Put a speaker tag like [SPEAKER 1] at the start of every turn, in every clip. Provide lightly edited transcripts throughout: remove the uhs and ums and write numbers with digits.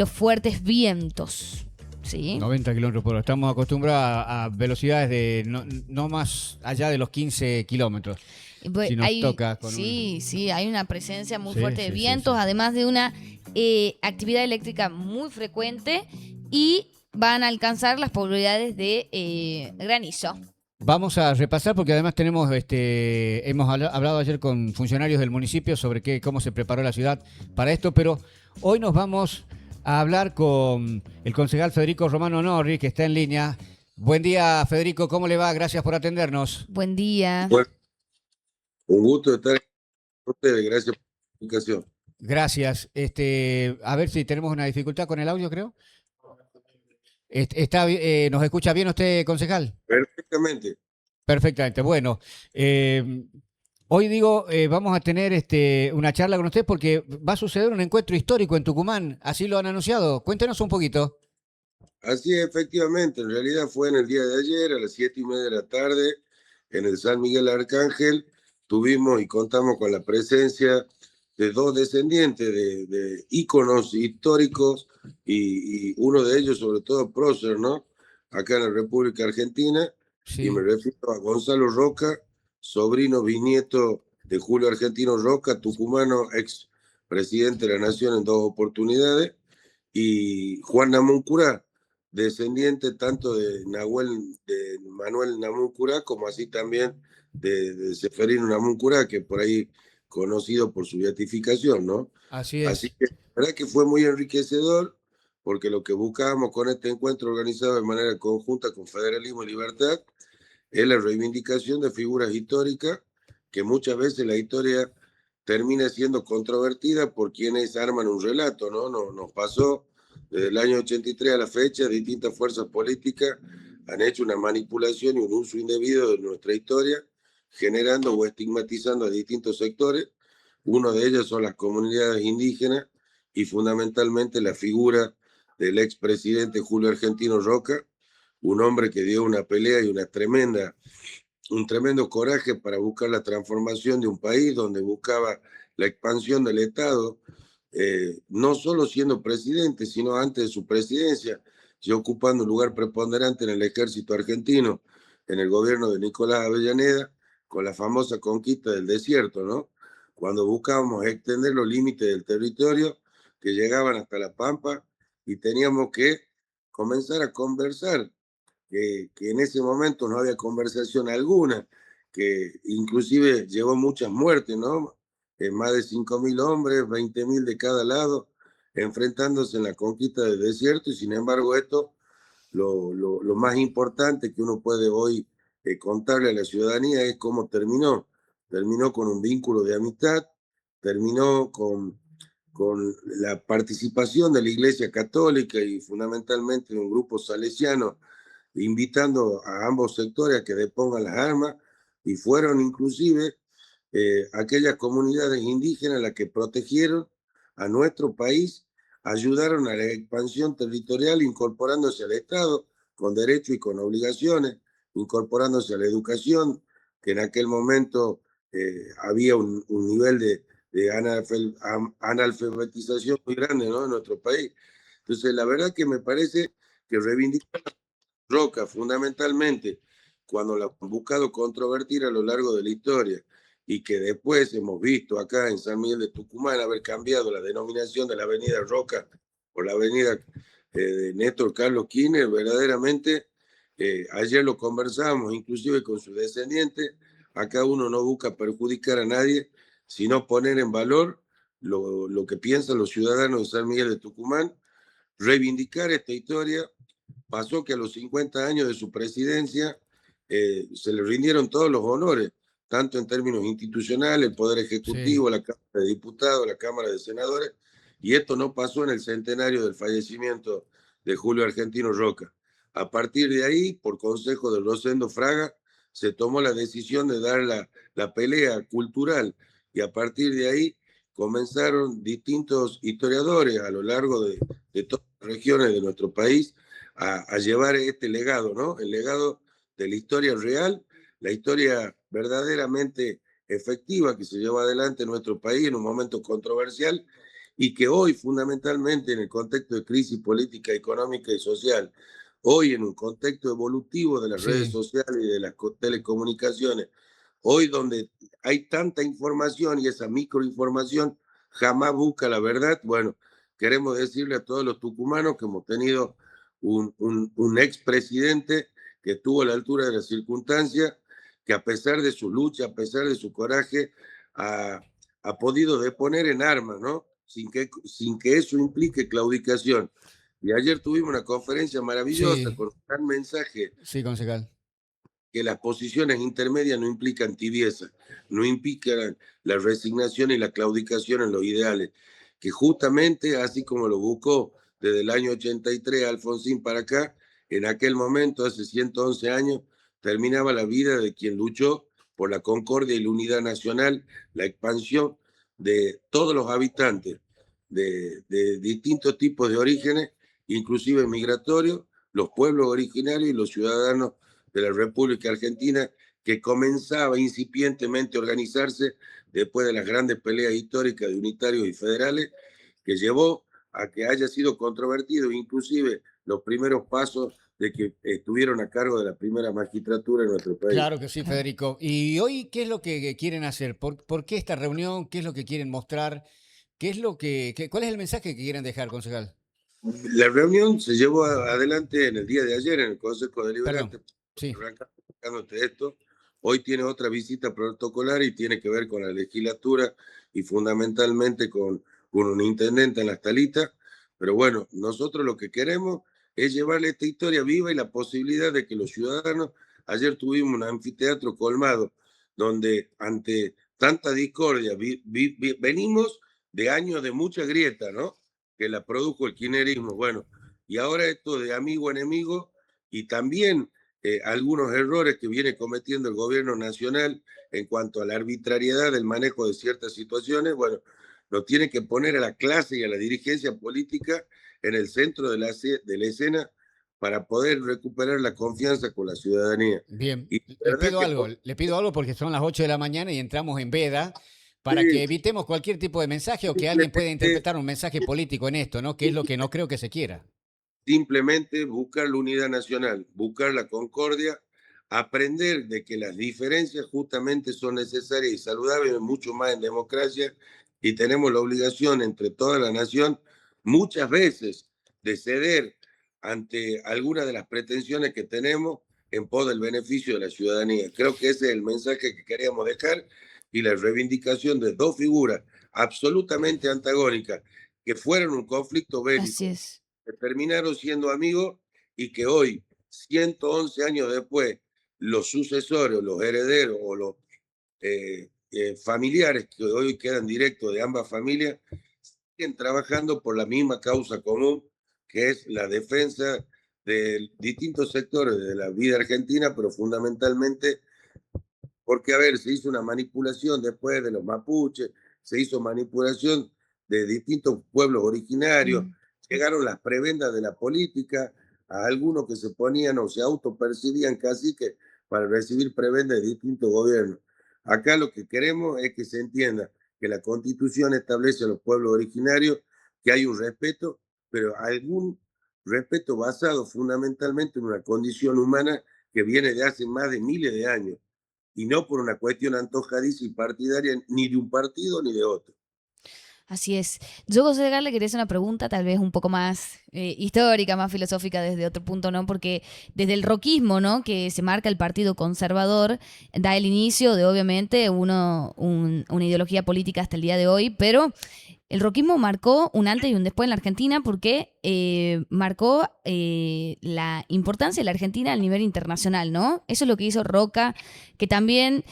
[SPEAKER 1] los fuertes vientos. ¿Sí?
[SPEAKER 2] 90 kilómetros por hora. Estamos acostumbrados a velocidades de no más allá de los 15 kilómetros.
[SPEAKER 1] Pues
[SPEAKER 2] Si nos toca con
[SPEAKER 1] sí, hay una presencia muy
[SPEAKER 2] Sí,
[SPEAKER 1] fuerte de
[SPEAKER 2] sí, sí,
[SPEAKER 1] vientos,
[SPEAKER 2] sí.
[SPEAKER 1] además de una actividad eléctrica muy frecuente y van a alcanzar las probabilidades de granizo.
[SPEAKER 2] Vamos a repasar porque además hemos hablado ayer con funcionarios del municipio sobre cómo se preparó la ciudad para esto, pero hoy nos vamos a hablar con el concejal Federico Romano Norri, que está en línea. Buen día, Federico, ¿cómo le va? Gracias por atendernos.
[SPEAKER 1] Buen día.
[SPEAKER 3] Bueno, un gusto estar con ustedes, gracias por la comunicación.
[SPEAKER 2] Gracias. A ver si tenemos una dificultad con el audio, creo. ¿Nos escucha bien usted, concejal?
[SPEAKER 3] Perfectamente.
[SPEAKER 2] Perfectamente. Bueno, hoy vamos a tener una charla con usted porque va a suceder un encuentro histórico en Tucumán. Así lo han anunciado. Cuéntenos un poquito.
[SPEAKER 3] Así es, efectivamente, en realidad fue en el día de ayer, a las 7:30 de la tarde, en el San Miguel Arcángel, tuvimos y contamos con la presencia de dos descendientes de íconos históricos y uno de ellos, sobre todo, prócer, ¿no? Acá en la República Argentina, y me
[SPEAKER 2] Sí,
[SPEAKER 3] refiero a Gonzalo Roca, sobrino bisnieto de Julio Argentino Roca, tucumano, ex presidente de la Nación en dos oportunidades, y Juan Namuncurá, descendiente tanto de Manuel Namuncurá, como así también de Seferino Namuncurá, que por ahí conocido por su beatificación, ¿no?
[SPEAKER 2] así
[SPEAKER 3] Así
[SPEAKER 2] es.
[SPEAKER 3] que la verdad que fue muy enriquecedor, porque lo que buscábamos con este encuentro organizado de manera conjunta con Federalismo y Libertad es la reivindicación de figuras históricas, que muchas veces la historia termina siendo controvertida por quienes arman un relato, ¿no? Nos pasó desde el año 83 a la fecha, distintas fuerzas políticas han hecho una manipulación y un uso indebido de nuestra historia, generando o estigmatizando a distintos sectores. Uno de ellos son las comunidades indígenas y fundamentalmente la figura del expresidente Julio Argentino Roca, un hombre que dio una pelea y un tremendo coraje para buscar la transformación de un país donde buscaba la expansión del Estado, no solo siendo presidente, sino antes de su presidencia, ya ocupando un lugar preponderante en el ejército argentino, en el gobierno de Nicolás Avellaneda, con la famosa conquista del desierto, ¿no? Cuando buscábamos extender los límites del territorio que llegaban hasta La Pampa y teníamos que comenzar a conversar, que en ese momento no había conversación alguna, que inclusive llevó muchas muertes, ¿no? Más de 5.000 hombres, 20.000 de cada lado, enfrentándose en la conquista del desierto, y sin embargo esto, lo más importante que uno puede hoy contarle a la ciudadanía es cómo terminó. Terminó con un vínculo de amistad, terminó con la participación de la Iglesia Católica y fundamentalmente de un grupo salesiano, invitando a ambos sectores a que depongan las armas, y fueron inclusive aquellas comunidades indígenas las que protegieron a nuestro país, ayudaron a la expansión territorial incorporándose al Estado con derechos y con obligaciones, incorporándose a la educación, que en aquel momento había un nivel de analfabetización muy grande, ¿no?, en nuestro país. Entonces, la verdad que me parece que reivindicar Roca, fundamentalmente, cuando la han buscado controvertir a lo largo de la historia, y que después hemos visto acá en San Miguel de Tucumán haber cambiado la denominación de la avenida Roca por la avenida de Néstor Carlos Kirchner, verdaderamente, ayer lo conversamos, inclusive con sus descendientes, acá uno no busca perjudicar a nadie, sino poner en valor lo que piensan los ciudadanos de San Miguel de Tucumán, reivindicar esta historia. Pasó que a los 50 años de su presidencia se le rindieron todos los honores, tanto en términos institucionales, el Poder
[SPEAKER 2] Sí.
[SPEAKER 3] Ejecutivo, la Cámara de Diputados, la Cámara de Senadores, y esto no pasó en el centenario del fallecimiento de Julio Argentino Roca. A partir de ahí, por consejo de Rosendo Fraga, se tomó la decisión de dar la pelea cultural, y a partir de ahí comenzaron distintos historiadores a lo largo de todas las regiones de nuestro país a llevar este legado, ¿no? El legado de la historia real, la historia verdaderamente efectiva que se llevó adelante en nuestro país en un momento controversial, y que hoy fundamentalmente en el contexto de crisis política, económica y social, hoy en un contexto evolutivo de las redes
[SPEAKER 2] Sí,
[SPEAKER 3] sociales y de las telecomunicaciones, hoy donde hay tanta información y esa microinformación jamás busca la verdad, bueno, queremos decirle a todos los tucumanos que hemos tenido un expresidente que estuvo a la altura de las circunstancias, que a pesar de su lucha, a pesar de su coraje, ha, ha podido deponer en armas, ¿no? Sin que eso implique claudicación. Y ayer tuvimos una conferencia maravillosa
[SPEAKER 2] sí,
[SPEAKER 3] con un gran mensaje
[SPEAKER 2] sí, concejal.
[SPEAKER 3] que las posiciones intermedias no implican tibieza, no implican la resignación y la claudicación en los ideales, que justamente, así como lo buscó desde el año 83 Alfonsín para acá, en aquel momento, hace 111 años, terminaba la vida de quien luchó por la concordia y la unidad nacional, la expansión de todos los habitantes de distintos tipos de orígenes, inclusive migratorios, los pueblos originarios y los ciudadanos de la República Argentina, que comenzaba incipientemente a organizarse después de las grandes peleas históricas de unitarios y federales, que llevó a que haya sido controvertido inclusive los primeros pasos de que estuvieron a cargo de la primera magistratura en nuestro país.
[SPEAKER 2] Claro que sí,
[SPEAKER 1] Claro.
[SPEAKER 2] Federico. ¿Y hoy qué es lo que quieren hacer? ¿Por qué esta reunión? ¿Qué es lo que quieren mostrar? ¿Qué es lo cuál es el mensaje que quieren dejar, concejal?
[SPEAKER 3] La reunión se llevó adelante en el día de ayer en el Consejo
[SPEAKER 2] Perdón.
[SPEAKER 3] Deliberante.
[SPEAKER 2] Sí,
[SPEAKER 3] Arrancando explicándote esto. Hoy tiene otra visita protocolar y tiene que ver con la legislatura y fundamentalmente con un intendente en las talitas. Pero bueno, nosotros lo que queremos es llevarle esta historia viva y la posibilidad de que los ciudadanos, ayer tuvimos un anfiteatro colmado, donde ante tanta discordia, venimos de años de mucha grieta, ¿no? Que la produjo el kirchnerismo. Bueno, y ahora esto de amigo-enemigo y también algunos errores que viene cometiendo el gobierno nacional en cuanto a la arbitrariedad del manejo de ciertas situaciones, bueno, nos tiene que poner a la clase y a la dirigencia política en el centro de la escena para poder recuperar la confianza con la ciudadanía.
[SPEAKER 2] bien.
[SPEAKER 3] Y la verdad que
[SPEAKER 2] Le pido algo porque son las 8 de la mañana y entramos en veda para que
[SPEAKER 3] sí,
[SPEAKER 2] evitemos cualquier tipo de mensaje o que alguien pueda
[SPEAKER 3] simplemente
[SPEAKER 2] interpretar un mensaje político en esto, ¿no? Que es lo que no creo que se quiera.
[SPEAKER 3] simplemente buscar la unidad nacional, buscar la concordia, aprender de que las diferencias justamente son necesarias y saludables mucho más en democracia y tenemos la obligación entre toda la nación muchas veces de ceder ante algunas de las pretensiones que tenemos en pos del beneficio de la ciudadanía. Creo que ese es el mensaje que queríamos dejar y la reivindicación de dos figuras absolutamente antagónicas que fueron un conflicto
[SPEAKER 1] Así
[SPEAKER 3] bélico
[SPEAKER 1] es.
[SPEAKER 3] que terminaron siendo amigos y que hoy, 111 años después, los sucesores, los herederos o los familiares que hoy quedan directos de ambas familias, siguen trabajando por la misma causa común, que es la defensa de distintos sectores de la vida argentina, pero fundamentalmente porque, a ver, se hizo una manipulación después de los mapuches, se hizo manipulación de distintos pueblos originarios,
[SPEAKER 1] Mm.
[SPEAKER 3] llegaron las prebendas de la política, a algunos que se ponían o se autopercibían caciques para recibir prebendas de distintos gobiernos. Acá lo que queremos es que se entienda que la constitución establece a los pueblos originarios que hay un respeto, pero algún respeto basado fundamentalmente en una condición humana que viene de hace más de miles de años y no por una cuestión antojadiza y partidaria ni de un partido ni de otro.
[SPEAKER 1] Así es. Yo, José Edgar, le quería hacer una pregunta tal vez un poco más histórica, más filosófica desde otro punto, ¿no? Porque desde el roquismo, ¿no? Que se marca el Partido Conservador, da el inicio de, obviamente, una ideología política hasta el día de hoy, pero el roquismo marcó un antes y un después en la Argentina porque marcó la importancia de la Argentina a nivel internacional, ¿no? Eso es lo que hizo Roca, que también,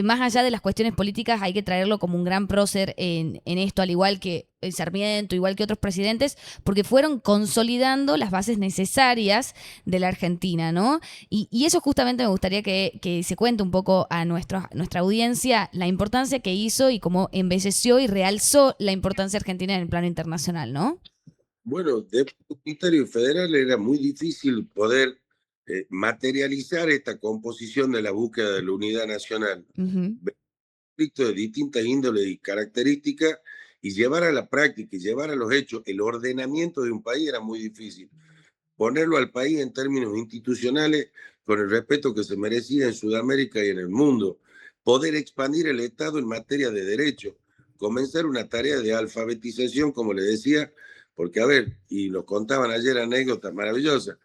[SPEAKER 1] más allá de las cuestiones políticas, hay que traerlo como un gran prócer en esto, al igual que Sarmiento, igual que otros presidentes, porque fueron consolidando las bases necesarias de la Argentina, ¿no? Y eso justamente me gustaría que se cuente un poco a nuestra audiencia la importancia que hizo y cómo embelleció y realzó la importancia argentina en el plano internacional, ¿no?
[SPEAKER 3] Bueno, de unitario y federal era muy difícil poder materializar esta composición de la búsqueda de la unidad nacional.
[SPEAKER 1] Ujú.
[SPEAKER 3] Conflictos de distintas índoles y características y llevar a la práctica y llevar a los hechos el ordenamiento de un país era muy difícil. Ponerlo al país en términos institucionales con el respeto que se merecía en Sudamérica y en el mundo. Poder expandir el Estado en materia de derecho. Comenzar una tarea de alfabetización, como le decía, porque, a ver, y nos contaban ayer anécdotas maravillosas.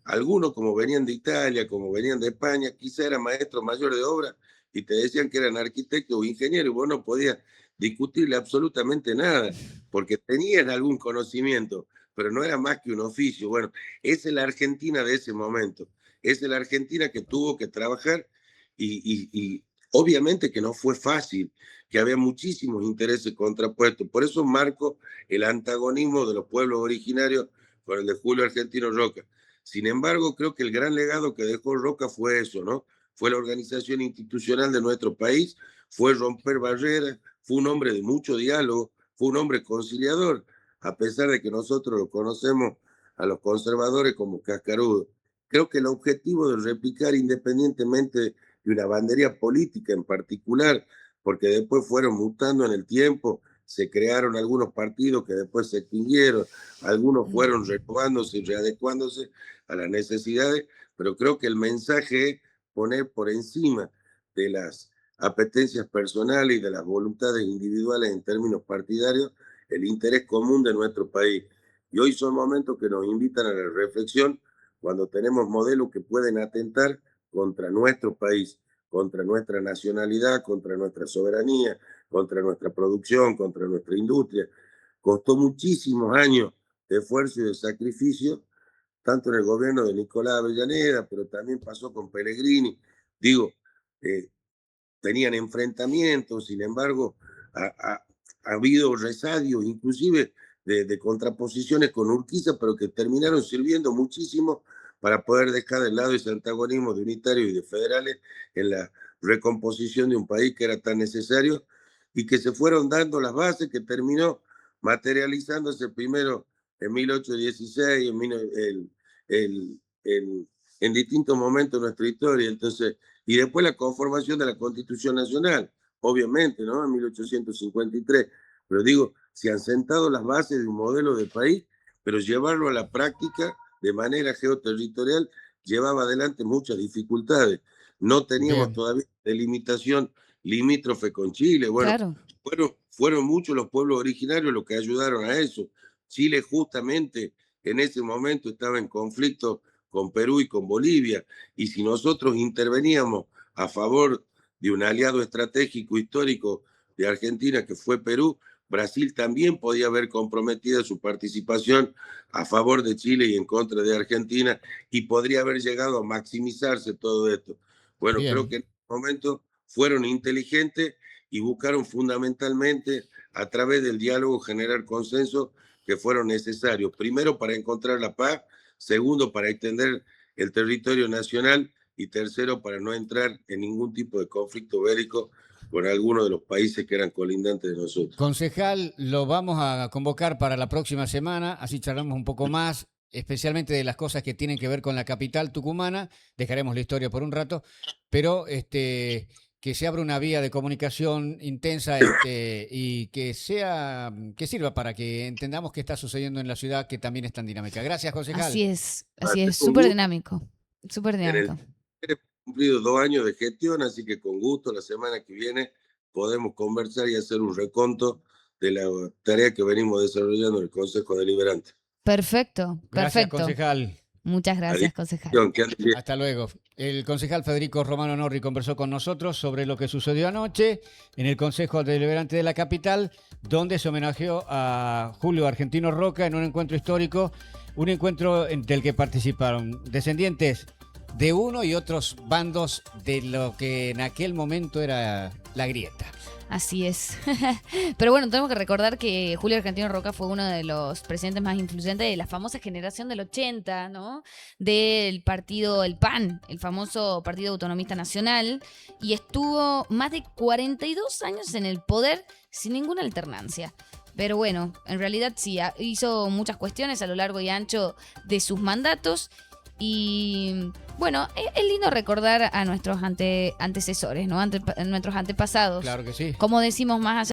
[SPEAKER 3] Algunos, como venían de Italia, como venían de España, quizá eran maestros mayores de obra y te decían que eran arquitectos o ingenieros y vos no podías discutirle absolutamente nada, porque tenían algún conocimiento, pero no era más que un oficio. Bueno, esa es la Argentina de ese momento. Esa es la Argentina que tuvo que trabajar y obviamente que no fue fácil, que había muchísimos intereses contrapuestos. Por eso marco el antagonismo de los pueblos originarios con el de Julio Argentino Roca. Sin embargo, creo que el gran legado que dejó Roca fue eso, ¿no? Fue la organización institucional de nuestro país, fue romper barreras, fue un hombre de mucho diálogo, fue un hombre conciliador, a pesar de que nosotros lo conocemos a los conservadores como cascarudos. Creo que el objetivo de replicar independientemente de una bandería política en particular, porque después fueron mutando en el tiempo, se crearon algunos partidos que después se extinguieron, algunos fueron renovándose y readecuándose a las necesidades, pero creo que el mensaje es poner por encima de las apetencias personales y de las voluntades individuales en términos partidarios el interés común de nuestro país. Y hoy son momentos que nos invitan a la reflexión cuando tenemos modelos que pueden atentar contra nuestro país, contra nuestra nacionalidad, contra nuestra soberanía, contra nuestra producción, contra nuestra industria. Costó muchísimos años de esfuerzo y de sacrificio, tanto en el gobierno de Nicolás Avellaneda, pero también pasó con Pellegrini. Digo, eh, tenían enfrentamientos, sin embargo, ha habido resadios, inclusive de contraposiciones con Urquiza, pero que terminaron sirviendo muchísimo para poder dejar de lado ese antagonismo de unitarios y de federales en la recomposición de un país que era tan necesario y que se fueron dando las bases que terminó materializándose primero en 1816, en distintos momentos de nuestra historia. Entonces, y después la conformación de la Constitución Nacional, obviamente, ¿no? En 1853. Pero digo, se han sentado las bases de un modelo de país, pero llevarlo a la práctica de manera geoterritorial llevaba adelante muchas dificultades. No teníamos
[SPEAKER 2] Bien.
[SPEAKER 3] todavía delimitación limítrofe con Chile. Bueno,
[SPEAKER 1] Claro.
[SPEAKER 3] fueron muchos los pueblos originarios los que ayudaron a eso. Chile justamente en ese momento estaba en conflicto con Perú y con Bolivia, y si nosotros interveníamos a favor de un aliado estratégico histórico de Argentina que fue Perú, Brasil también podía haber comprometido su participación a favor de Chile y en contra de Argentina, y podría haber llegado a maximizarse todo esto. Bueno, creo
[SPEAKER 2] Bien.
[SPEAKER 3] que en ese momento fueron inteligentes y buscaron fundamentalmente a través del diálogo generar consensos que fueron necesarios, primero para encontrar la paz, segundo para extender el territorio nacional y tercero para no entrar en ningún tipo de conflicto bélico con alguno de los países que eran colindantes de nosotros.
[SPEAKER 2] Concejal, lo vamos a convocar para la próxima semana, así charlamos un poco más, especialmente de las cosas que tienen que ver con la capital tucumana. Dejaremos la historia por un rato, pero que se abra una vía de comunicación intensa y que sirva para que entendamos qué está sucediendo en la ciudad, que también es tan dinámica. Gracias, concejal.
[SPEAKER 1] Así es,
[SPEAKER 3] Con
[SPEAKER 1] súper
[SPEAKER 3] gusto.
[SPEAKER 1] dinámico, súper
[SPEAKER 3] En el
[SPEAKER 1] dinámico.
[SPEAKER 3] he cumplido 2 años de gestión, así que con gusto la semana que viene podemos conversar y hacer un reconto de la tarea que venimos desarrollando en el Consejo Deliberante.
[SPEAKER 1] Perfecto,
[SPEAKER 2] Gracias,
[SPEAKER 1] perfecto.
[SPEAKER 2] concejal.
[SPEAKER 1] Muchas
[SPEAKER 3] A
[SPEAKER 1] gracias, concejal.
[SPEAKER 3] disposición, que anden bien.
[SPEAKER 2] Hasta luego. El concejal Federico Romano Norri conversó con nosotros sobre lo que sucedió anoche en el Consejo Deliberante de la capital, donde se homenajeó a Julio Argentino Roca en un encuentro histórico, un encuentro del que participaron descendientes de uno y otros bandos de lo que en aquel momento era la grieta.
[SPEAKER 1] Así es. Pero bueno, tenemos que recordar que Julio Argentino Roca fue uno de los presidentes más influyentes de la famosa generación del 80, ¿no? Del partido, el PAN, el famoso Partido Autonomista Nacional, y estuvo más de 42 años en el poder sin ninguna alternancia. Pero bueno, en realidad sí, hizo muchas cuestiones a lo largo y ancho de sus mandatos. Y bueno, es lindo recordar a nuestros antecesores, ¿no? Nuestros antepasados.
[SPEAKER 2] Claro que sí.
[SPEAKER 1] Como decimos más allá